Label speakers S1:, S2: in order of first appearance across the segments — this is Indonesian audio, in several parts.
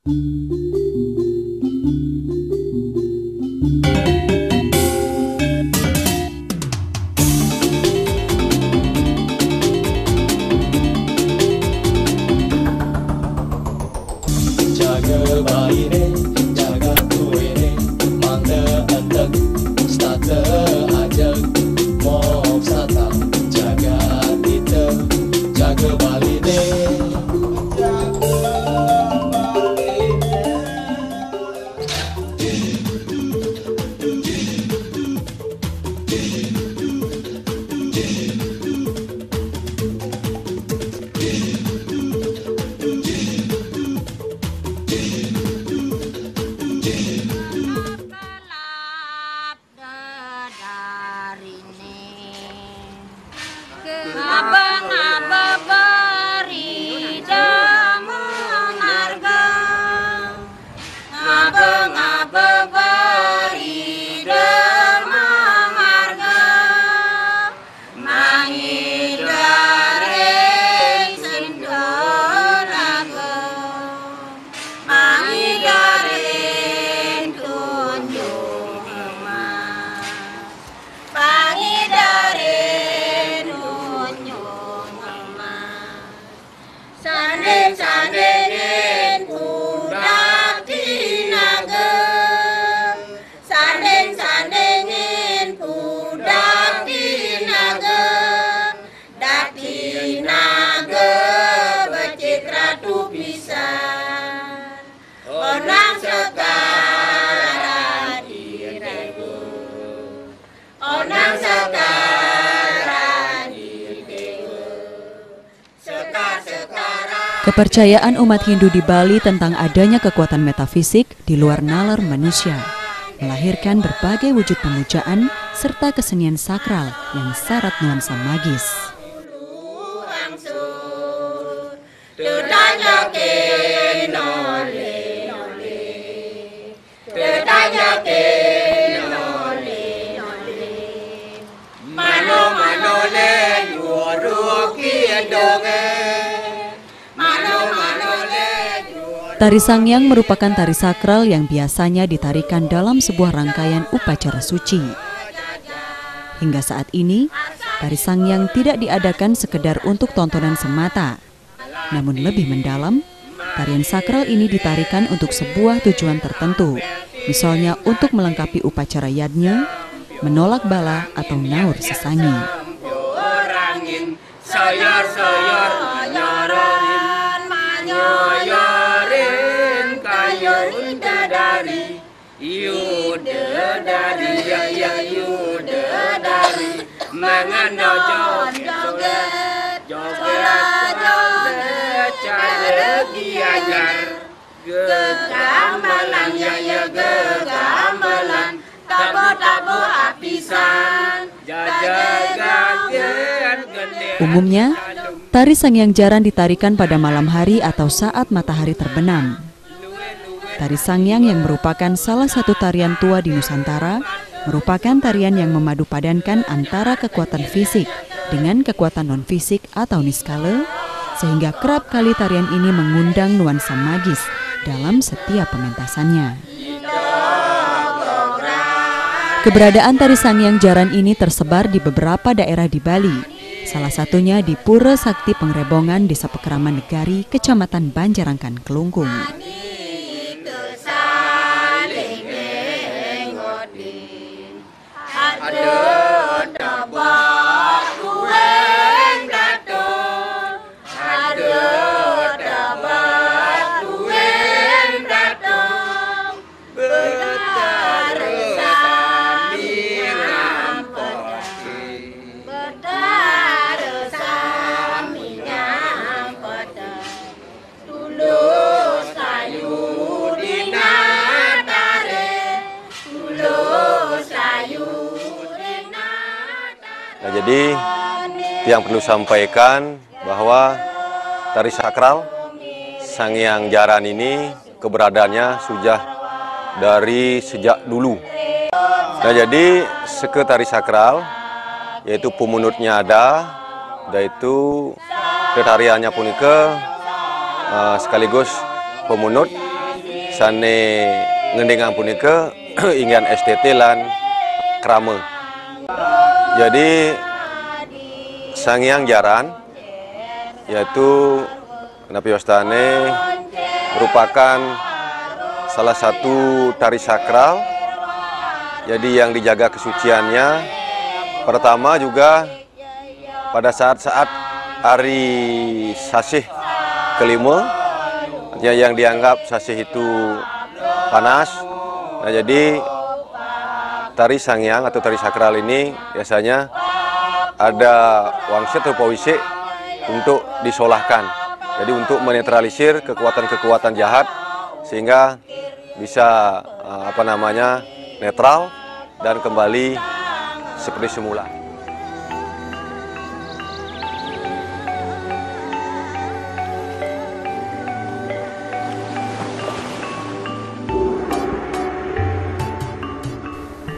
S1: Jaga baire, jaga tuene, mangga atak, stata ajak, mok sata, jaga kita, jaga baline.
S2: Sandeng budak dinaga, sandeng budak dinaga, dak dinaga becik ratu pisan, onang sekarang diteku, onang sekarang diteku, sekarang.
S3: Kepercayaan umat Hindu di Bali tentang adanya kekuatan metafisik di luar nalar manusia melahirkan berbagai wujud pemujaan serta kesenian sakral yang syarat nuansa magis. Tari Sangyang merupakan tari sakral yang biasanya ditarikan dalam sebuah rangkaian upacara suci. Hingga saat ini, tari Sangyang tidak diadakan sekedar untuk tontonan semata. Namun lebih mendalam, tarian sakral ini ditarikan untuk sebuah tujuan tertentu. Misalnya untuk melengkapi upacara yadnya, menolak bala atau naur sesangi. Umumnya, tari Sangyang Jaran ditarikan pada malam hari atau saat matahari terbenam. Tari Sangyang yang merupakan salah satu tarian tua di Nusantara, merupakan tarian yang memadupadankan antara kekuatan fisik dengan kekuatan non-fisik atau niskala, sehingga kerap kali tarian ini mengundang nuansa magis dalam setiap pementasannya. Keberadaan tari Sangyang Jaran ini tersebar di beberapa daerah di Bali, salah satunya di Pura Sakti Pengrebongan, Desa Pekeraman Negari, Kecamatan Banjarangkan, Kelungkung.
S4: Jadi yang perlu sampaikan bahwa tari sakral Sangyang Jaran ini keberadaannya sudah dari sejak dulu. Nah, jadi seke tari sakral yaitu pemunutnya ada, yaitu tariannya pun ke sekaligus pemunut biasane ngendengan punika ingin STT lan krame. Jadi Sangyang Jaran yaitu Napiostane merupakan salah satu tari sakral. Jadi yang dijaga kesuciannya pertama juga pada saat-saat hari sasih kelima, yang dianggap sasih itu panas. Nah, jadi tari Sangyang atau tari sakral ini biasanya ada wangsit atau pawisik untuk disolahkan. Jadi untuk menetralisir kekuatan-kekuatan jahat sehingga bisa netral dan kembali seperti semula.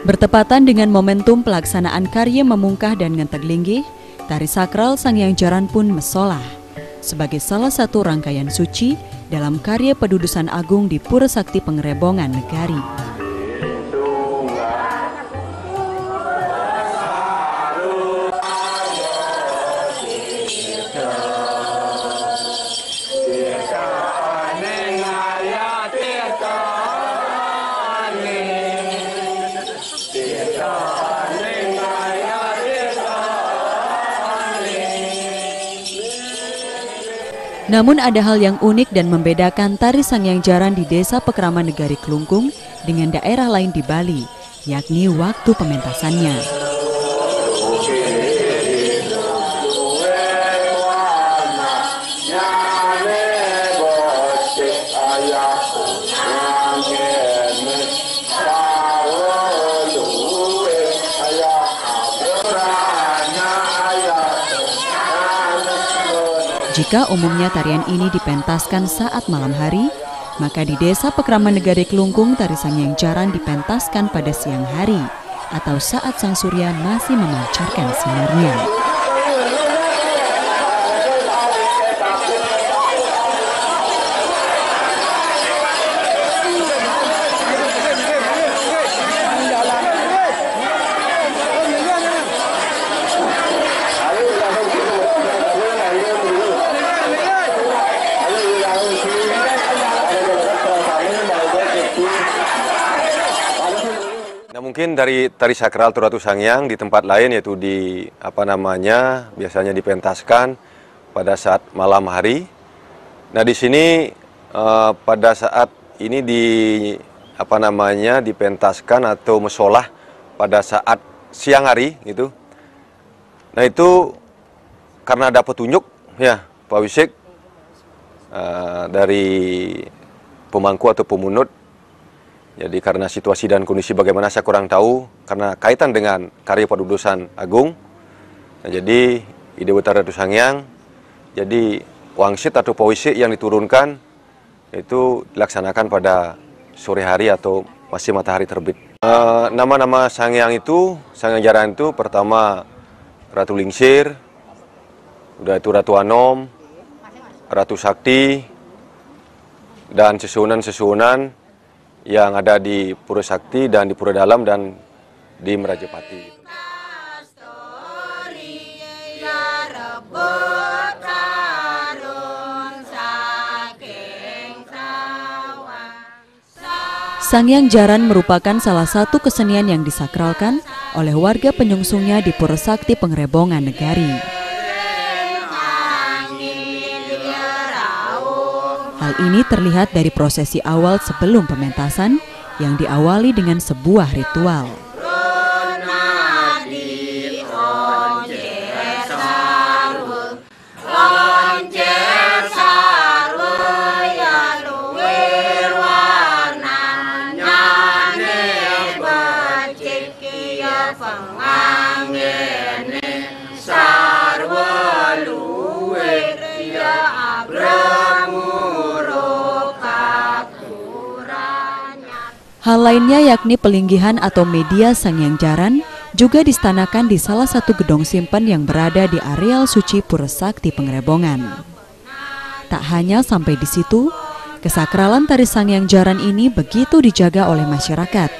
S3: Bertepatan dengan momentum pelaksanaan Karya Memungkah dan Ngenteg Linggih, tari sakral Sangyang Jaran pun mesolah sebagai salah satu rangkaian suci dalam karya Pedudusan Agung di Pura Sakti Pengerebongan Negari. Namun ada hal yang unik dan membedakan tari Sangyang Jaran di Desa Pekraman Negari Kelungkung dengan daerah lain di Bali, yakni waktu pementasannya. Jika umumnya tarian ini dipentaskan saat malam hari, maka di Desa Pekraman Negari Kelungkung tari Sangyang Jaran dipentaskan pada siang hari atau saat sang surya masih memancarkan sinarnya.
S4: Nah, mungkin dari tari sakral Turatu Sangyang di tempat lain yaitu di biasanya dipentaskan pada saat malam hari. Nah, di sini pada saat ini dipentaskan atau mesolah pada saat siang hari gitu. Nah, itu karena ada petunjuk ya Pak Wisik dari pemangku atau pemunut. Jadi karena situasi dan kondisi bagaimana saya kurang tahu, karena kaitan dengan karya Pedudusan Agung. Nah, jadi ide Turatu Sangyang, jadi wangsit atau pawisik yang diturunkan itu dilaksanakan pada sore hari atau masih matahari terbit. Nama-nama Sangyang itu, Sangyang Jaran itu pertama Ratu Lingsir, udah itu Ratu Anom, Ratu Sakti, dan sesuhunan-sesuhunan yang ada di Pura Sakti dan di Pura Dalam dan di Merajapati.
S3: Sangyang Jaran merupakan salah satu kesenian yang disakralkan oleh warga penyungsungnya di Pura Sakti Pengerebongan Negari. Hal ini terlihat dari prosesi awal sebelum pementasan yang diawali dengan sebuah ritual. Hal lainnya yakni pelinggihan atau media Sangyang Jaran juga distanakan di salah satu gedung simpen yang berada di areal suci Pura Sakti Pengerebongan. Tak hanya sampai di situ, Kesakralan tari Sangyang Jaran ini begitu dijaga oleh masyarakat,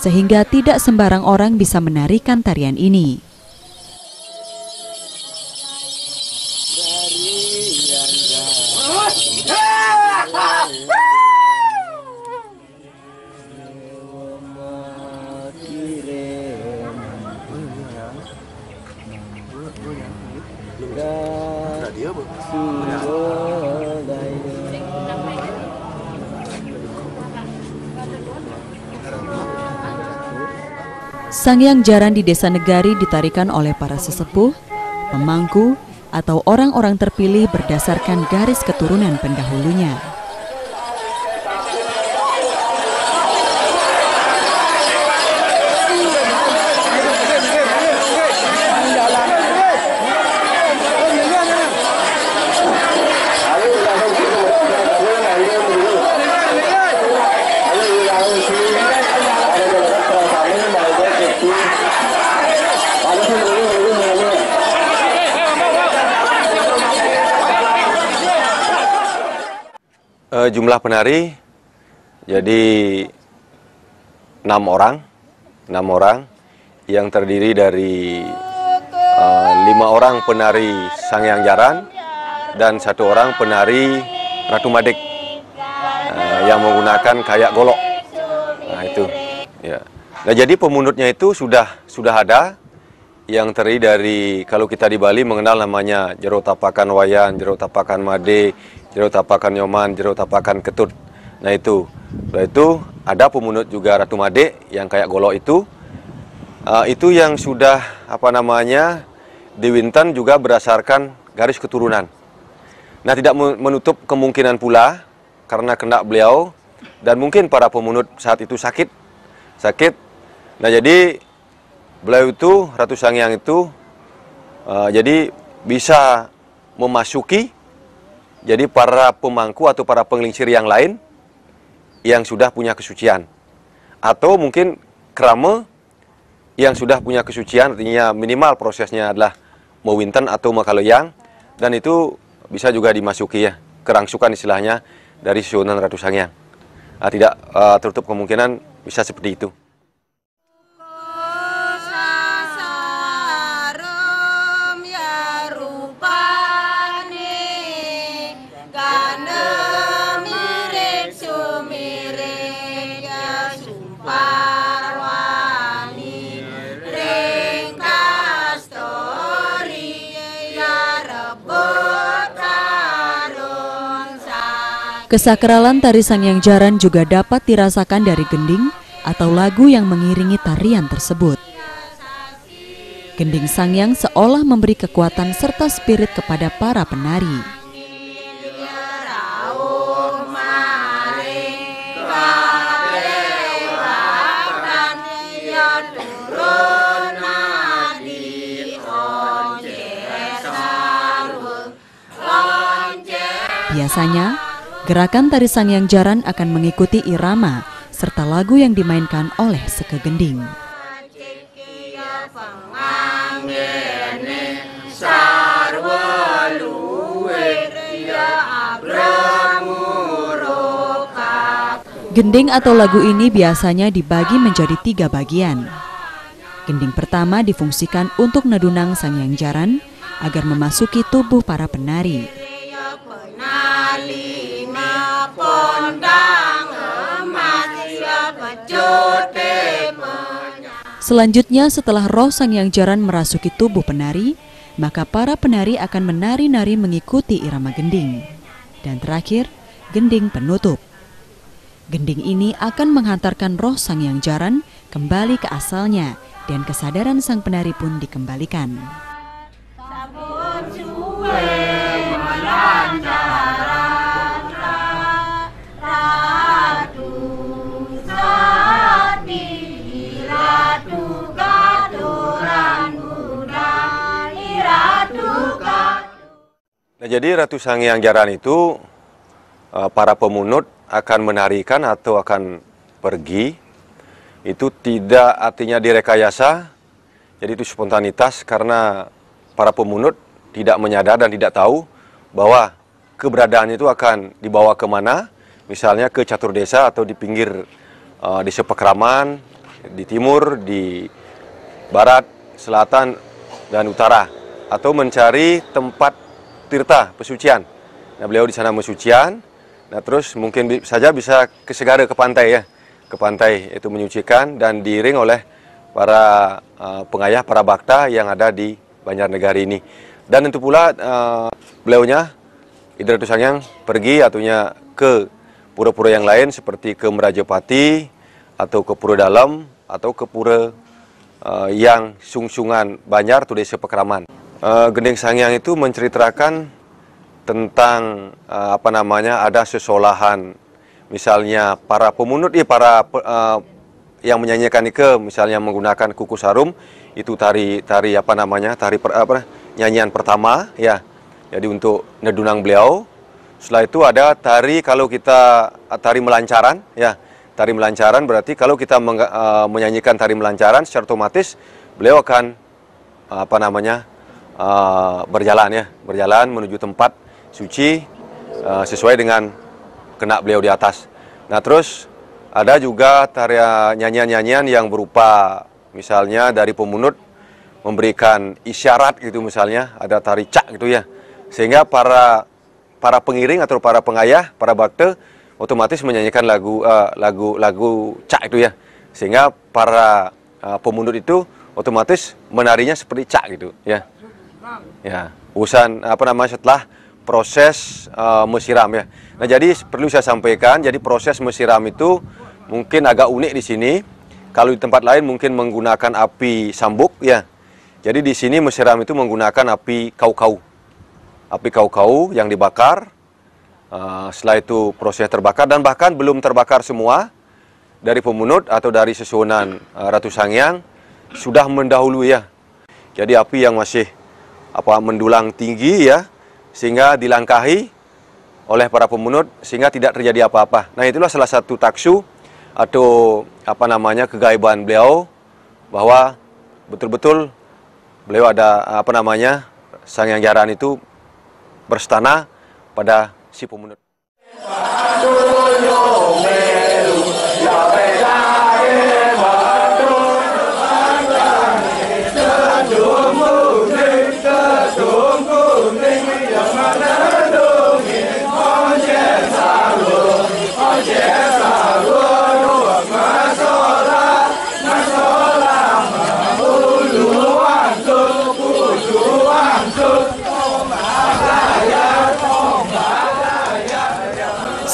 S3: sehingga tidak sembarang orang bisa menarikan tarian ini. Sangyang Jaran di Desa Negari ditarikan oleh para sesepuh, pemangku, atau orang-orang terpilih berdasarkan garis keturunan pendahulunya.
S4: Jumlah penari jadi 6 orang yang terdiri dari 5 orang penari Sangyang Jaran dan 1 orang penari Ratu Madek yang menggunakan kayak golok. Nah itu ya. Nah jadi pemunutnya itu sudah ada yang terdiri dari, kalau kita di Bali mengenal namanya jero tapakan wayan, jero tapakan made, jero tapakan nyoman, jero tapakan ketut. Nah itu ada pemunut juga Ratu Made yang kayak golok itu yang sudah diwinten juga berdasarkan garis keturunan. Nah tidak menutup kemungkinan pula karena kena beliau dan mungkin para pemunut saat itu sakit. Nah jadi beliau itu, Ratu Sangyang itu jadi bisa memasuki jadi para pemangku atau para penglingsir yang lain yang sudah punya kesucian. Atau mungkin krama yang sudah punya kesucian, artinya minimal prosesnya adalah mewinten atau makaloyang. Dan itu bisa juga dimasuki ya, kerangsukan istilahnya dari susunan Ratu Sangyang. Nah, tidak tertutup kemungkinan bisa seperti itu.
S3: Kesakralan tari Sangyang Jaran juga dapat dirasakan dari gending atau lagu yang mengiringi tarian tersebut. Gending Sangyang seolah memberi kekuatan serta spirit kepada para penari. Biasanya, gerakan tari Sangyang Jaran akan mengikuti irama serta lagu yang dimainkan oleh seke gending. Gending atau lagu ini biasanya dibagi menjadi 3 bagian. Gending pertama difungsikan untuk nedunang Sangyang Jaran agar memasuki tubuh para penari. Selanjutnya, setelah roh Sangyang Jaran merasuki tubuh penari, maka para penari akan menari-nari mengikuti irama gending. Dan terakhir, gending penutup. Gending ini akan menghantarkan roh Sangyang Jaran kembali ke asalnya dan kesadaran sang penari pun dikembalikan.
S4: Nah, jadi Ratu Sangyang Jaran itu para pemunut akan menarikan atau akan pergi itu tidak artinya direkayasa, jadi itu spontanitas karena para pemunut tidak menyadar dan tidak tahu bahwa keberadaannya itu akan dibawa kemana misalnya ke catur desa atau di pinggir desa Pakraman, di timur, di barat, selatan, dan utara, atau mencari tempat tirta pesucian. Nah, beliau di sana mesucian. Nah, terus mungkin saja bisa ke Segara, ke pantai ya, ke pantai itu menyucikan dan diiring oleh para pengayah, para bakta yang ada di Banjarnegara ini. Dan itu pula beliaunya Ida Ratu Sangyang pergi atunya ke pura-pura yang lain seperti ke Merajapati atau ke Pura Dalam atau ke pura yang sungsungan Banjar atau desa Pakraman. Gending Sangyang itu menceritakan tentang ada sesolahan, misalnya para pemunut yang menyanyikan ike, misalnya menggunakan kuku sarum, itu nyanyian pertama ya. Jadi untuk nedunang beliau. Setelah itu ada tari, kalau kita tari melancaran ya. Tari melancaran berarti kalau kita menyanyikan tari melancaran secara otomatis beliau akan berjalan menuju tempat suci sesuai dengan kenak beliau di atas. Nah, terus ada juga nyanyian-nyanyian yang berupa misalnya dari pemunut memberikan isyarat gitu, misalnya ada tari cak gitu ya. Sehingga para pengiring atau para pengayah, para bakte otomatis menyanyikan lagu cak itu ya. Sehingga para pemunut itu otomatis menarinya seperti cak gitu ya. Ya, setelah proses mesiram ya. Nah, jadi perlu saya sampaikan, jadi proses mesiram itu mungkin agak unik di sini. Kalau di tempat lain mungkin menggunakan api sambuk ya. Jadi di sini mesiram itu menggunakan api kau-kau. Api kau-kau yang dibakar. Setelah itu proses terbakar, dan bahkan belum terbakar semua dari pemunut atau dari susunan Ratu Sangyang sudah mendahului ya. Jadi api yang masih mendulang tinggi ya, sehingga dilangkahi oleh para pemunut sehingga tidak terjadi apa-apa. Nah, itulah salah satu taksu atau kegaiban beliau, bahwa betul-betul beliau ada Sangyang Jaran itu berstana pada si pemunut.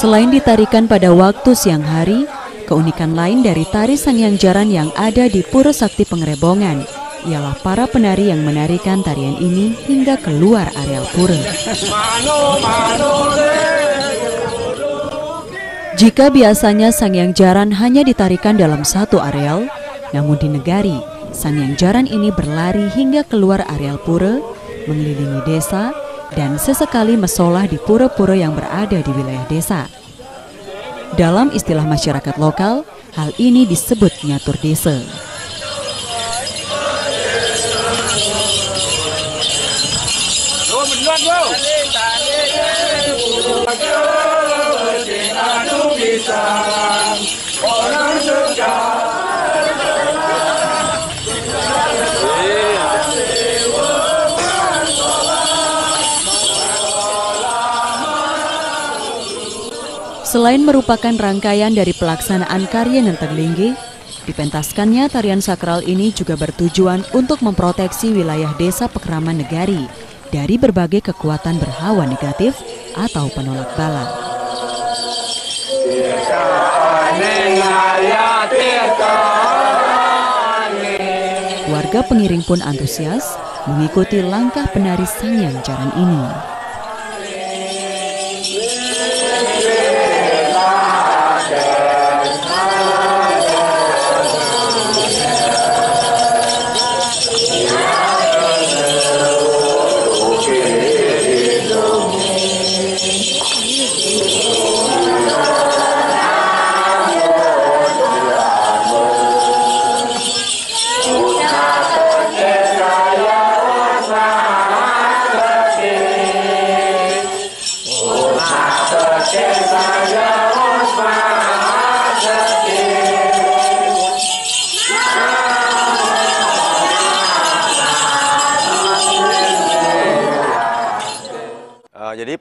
S3: Selain ditarikan pada waktu siang hari, keunikan lain dari tari Sangyang Jaran yang ada di Pura Sakti Pengerebongan ialah para penari yang menarikan tarian ini hingga keluar areal pura. Jika biasanya Sangyang Jaran hanya ditarikan dalam satu areal, namun di Negari, Sangyang Jaran ini berlari hingga keluar areal pura, mengelilingi desa, dan sesekali mesolah di pura-pura yang berada di wilayah desa. Dalam istilah masyarakat lokal, hal ini disebut nyatur desa. Selain merupakan rangkaian dari pelaksanaan karya Nenteng Linggi, dipentaskannya tarian sakral ini juga bertujuan untuk memproteksi wilayah desa Pakraman Negari dari berbagai kekuatan berhawa negatif atau penolak bala. Warga pengiring pun antusias mengikuti langkah penari Sangyang Jaran ini.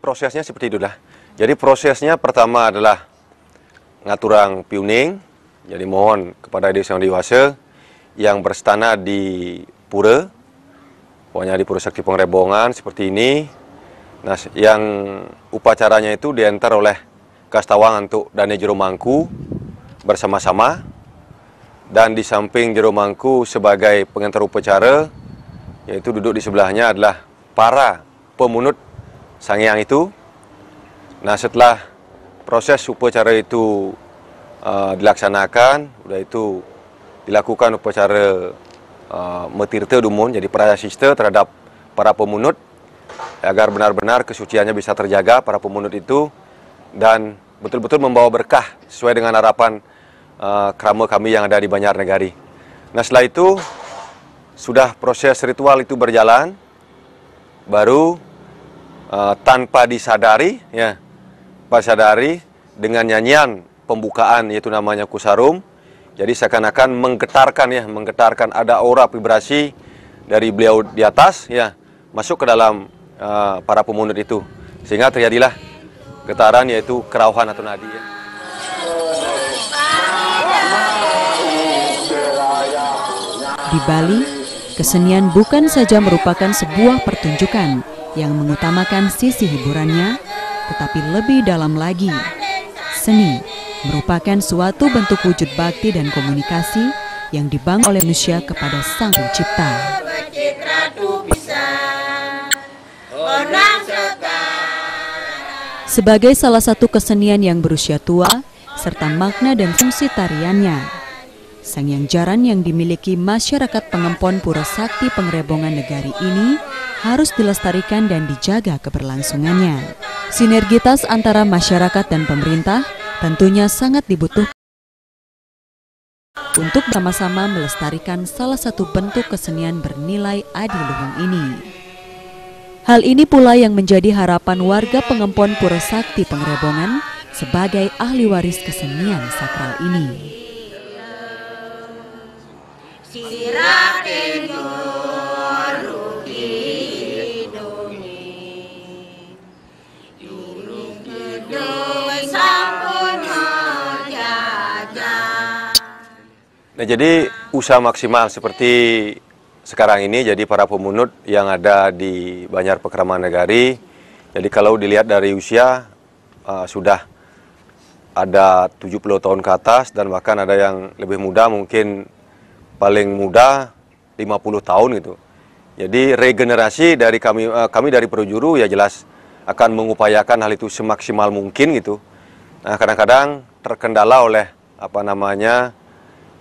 S4: prosesnya seperti itulah. Jadi prosesnya pertama adalah ngaturang piuning. Jadi mohon kepada desa yang dewasa yang berstana di pura, pokoknya di Pura Sakti Pengrebongan seperti ini. Nah, yang upacaranya itu diantar oleh Kastawang untuk Dane Jero Mangku bersama-sama. Dan di samping Jero Mangku sebagai pengantar upacara, yaitu duduk di sebelahnya adalah para pemunut Sangyang itu. Nah, setelah proses upacara itu dilaksanakan, udah itu dilakukan upacara metirte dumun, jadi prayasista terhadap para pemunut agar benar-benar kesuciannya bisa terjaga para pemunut itu dan betul-betul membawa berkah sesuai dengan harapan krama kami yang ada di Banjarnegari. Nah, setelah itu sudah proses ritual itu berjalan, baru tanpa disadari, dengan nyanyian pembukaan yaitu namanya Kusarum. Jadi seakan-akan menggetarkan ada aura vibrasi dari beliau di atas masuk ke dalam para pemunut itu, sehingga terjadilah getaran yaitu kerauhan atau nadi.
S3: Di Bali, kesenian bukan saja merupakan sebuah pertunjukan yang mengutamakan sisi hiburannya, tetapi lebih dalam lagi. Seni merupakan suatu bentuk wujud bakti dan komunikasi yang dibangun oleh manusia kepada Sang Pencipta. Sebagai salah satu kesenian yang berusia tua, serta makna dan fungsi tariannya, Sangyang Jaran yang dimiliki masyarakat Pengempon Pura Sakti Pengrebongan Negari ini harus dilestarikan dan dijaga keberlangsungannya. Sinergitas antara masyarakat dan pemerintah tentunya sangat dibutuhkan untuk sama-sama melestarikan salah satu bentuk kesenian bernilai adiluhung ini. Hal ini pula yang menjadi harapan warga Pengempon Pura Sakti Pengrebongan sebagai ahli waris kesenian sakral ini.
S4: Nah, jadi usaha maksimal seperti sekarang ini, jadi para pemunut yang ada di Banjar Pekraman Negari, jadi kalau dilihat dari usia sudah ada 70 tahun ke atas dan bahkan ada yang lebih muda, mungkin paling muda 50 tahun gitu. Jadi regenerasi dari kami dari Projuru ya jelas akan mengupayakan hal itu semaksimal mungkin gitu. Nah, kadang-kadang terkendala oleh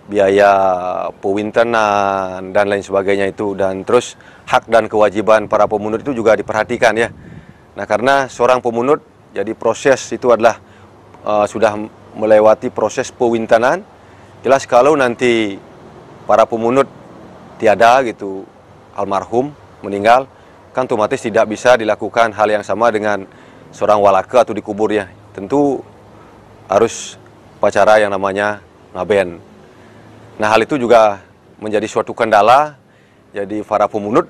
S4: biaya pewintenan dan lain sebagainya itu, dan terus hak dan kewajiban para pemunut itu juga diperhatikan ya. Nah, karena seorang pemunut jadi proses itu adalah sudah melewati proses pewintenan, jelas kalau nanti para pemunut tiada gitu, almarhum meninggal, kan otomatis tidak bisa dilakukan hal yang sama dengan seorang walaka atau dikubur ya. Tentu harus upacara yang namanya ngaben. Nah, hal itu juga menjadi suatu kendala jadi para pemunut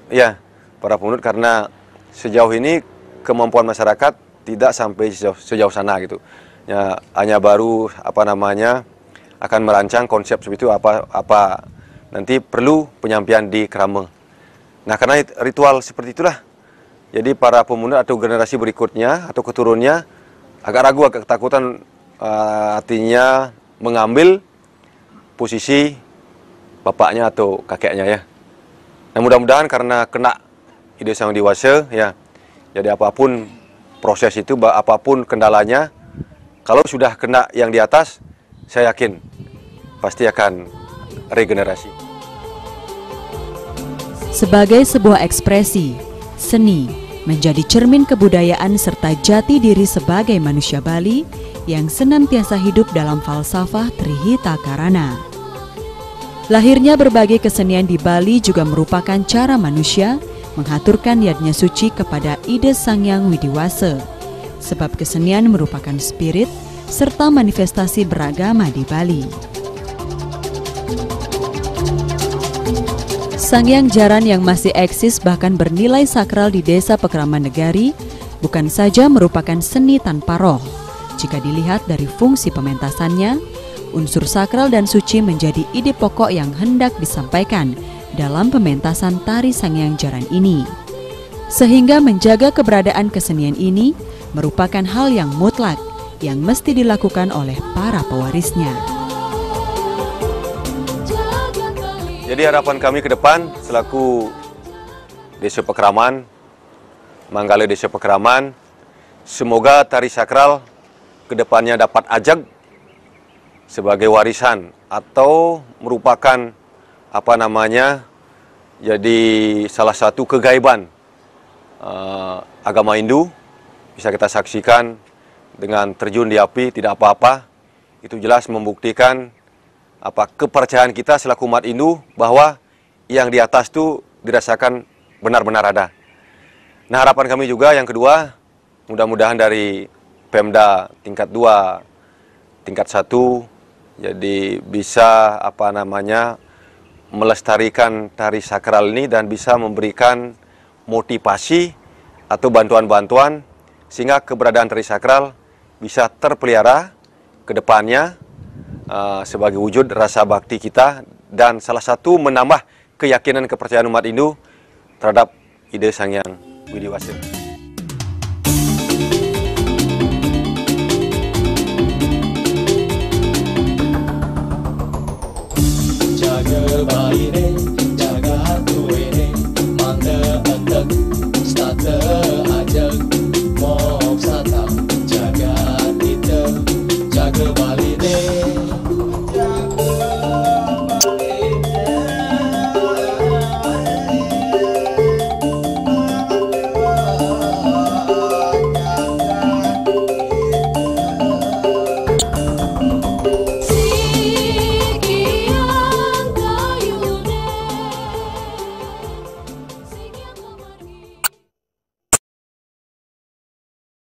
S4: karena sejauh ini kemampuan masyarakat tidak sampai sejauh sana gitu. Ya, hanya baru akan merancang konsep seperti itu apa nanti perlu penyampaian di krama. Nah, karena ritual seperti itulah jadi para pemunut atau generasi berikutnya atau keturunnya agak ragu, agak ketakutan, artinya mengambil posisi bapaknya atau kakeknya ya. Nah, mudah-mudahan karena kena ide Sang Dewasa ya, jadi apapun proses itu, apapun kendalanya, kalau sudah kena yang di atas, saya yakin pasti akan regenerasi.
S3: Sebagai sebuah ekspresi, seni menjadi cermin kebudayaan serta jati diri sebagai manusia Bali yang senantiasa hidup dalam falsafah Trihita Karana. Lahirnya berbagai kesenian di Bali juga merupakan cara manusia menghaturkan yadnya suci kepada ide Sangyang Widiwasa, sebab kesenian merupakan spirit serta manifestasi beragama di Bali. Sangyang Jaran yang masih eksis bahkan bernilai sakral di Desa Pekraman Negari bukan saja merupakan seni tanpa roh. Jika dilihat dari fungsi pementasannya, unsur sakral dan suci menjadi ide pokok yang hendak disampaikan dalam pementasan tari Sangyang Jaran ini. Sehingga menjaga keberadaan kesenian ini merupakan hal yang mutlak yang mesti dilakukan oleh para pewarisnya.
S4: Jadi harapan kami ke depan selaku Desa Pekraman, Manggala Desa Pekraman, semoga tari sakral ke depannya dapat ajak sebagai warisan atau merupakan jadi salah satu kegaiban agama Hindu. Bisa kita saksikan dengan terjun di api tidak apa-apa. Itu jelas membuktikan kepercayaan kita selaku umat Hindu bahwa yang di atas itu dirasakan benar-benar ada. Nah, harapan kami juga yang kedua, mudah-mudahan dari Pemda tingkat 2, tingkat 1, jadi bisa melestarikan tari sakral ini dan bisa memberikan motivasi atau bantuan-bantuan sehingga keberadaan tari sakral bisa terpelihara ke depannya sebagai wujud rasa bakti kita dan salah satu menambah keyakinan kepercayaan umat Hindu terhadap ide Sangyang Widiwasa.